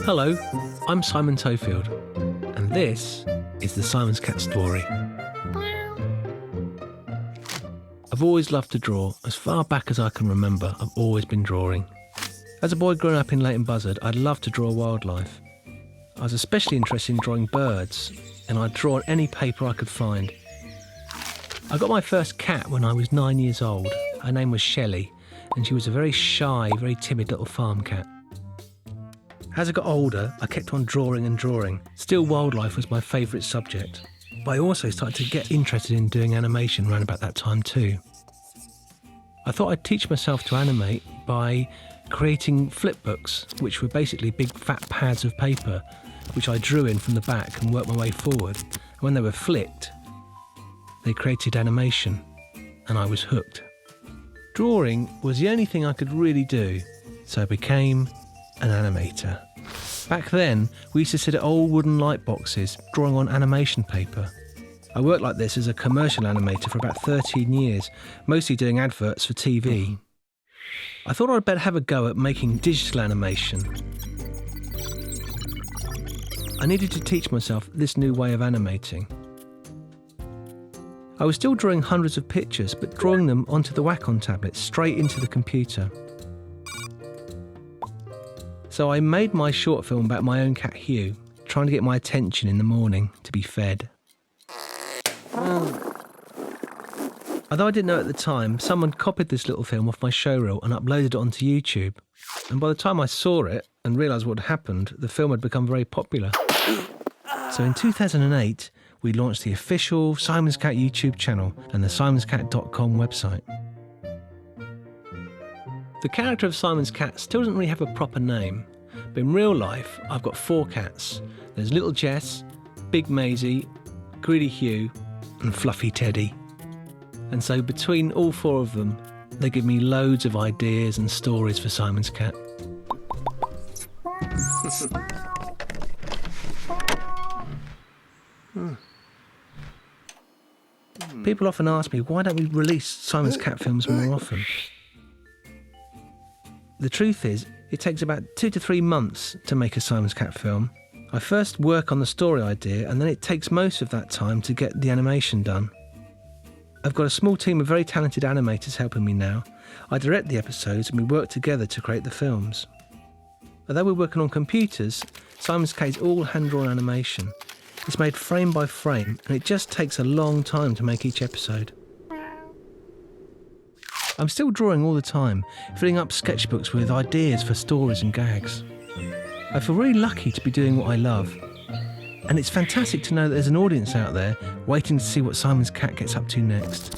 Hello, I'm Simon Tofield, and this is the Simon's Cat Story. I've always loved to draw. As far back as I can remember, I've always been drawing. As a boy growing up in Leighton Buzzard, I'd love to draw wildlife. I was especially interested in drawing birds, and I'd draw on any paper I could find. I got my first cat when I was 9 years old. Her name was Shelley, and she was a very shy, very timid little farm cat. As I got older, I kept on drawing and drawing. Still, wildlife was my favourite subject. But I also started to get interested in doing animation around about that time too. I thought I'd teach myself to animate by creating flip books, which were basically big fat pads of paper, which I drew in from the back and worked my way forward. And when they were flicked, they created animation, and I was hooked. Drawing was the only thing I could really do, so I became an animator. Back then, we used to sit at old wooden light boxes, drawing on animation paper. I worked like this as a commercial animator for about 13 years, mostly doing adverts for TV. I thought I'd better have a go at making digital animation. I needed to teach myself this new way of animating. I was still drawing hundreds of pictures, but drawing them onto the Wacom tablet, straight into the computer. So I made my short film about my own cat Hugh, trying to get my attention in the morning to be fed. Although I didn't know at the time, someone copied this little film off my showreel and uploaded it onto YouTube. And by the time I saw it and realised what had happened, the film had become very popular. So in 2008, we launched the official Simon's Cat YouTube channel and the simonscat.com website. The character of Simon's Cat still doesn't really have a proper name, but in real life, I've got 4 cats. There's Little Jess, Big Maisie, Greedy Hugh, and Fluffy Teddy. And so between all 4 of them, they give me loads of ideas and stories for Simon's Cat. People often ask me, why don't we release Simon's Cat films more often? The truth is, it takes about 2 to 3 months to make a Simon's Cat film. I first work on the story idea, and then it takes most of that time to get the animation done. I've got a small team of very talented animators helping me now. I direct the episodes and we work together to create the films. Although we're working on computers, Simon's Cat is all hand-drawn animation. It's made frame by frame, and it just takes a long time to make each episode. I'm still drawing all the time, filling up sketchbooks with ideas for stories and gags. I feel really lucky to be doing what I love. And it's fantastic to know that there's an audience out there waiting to see what Simon's Cat gets up to next.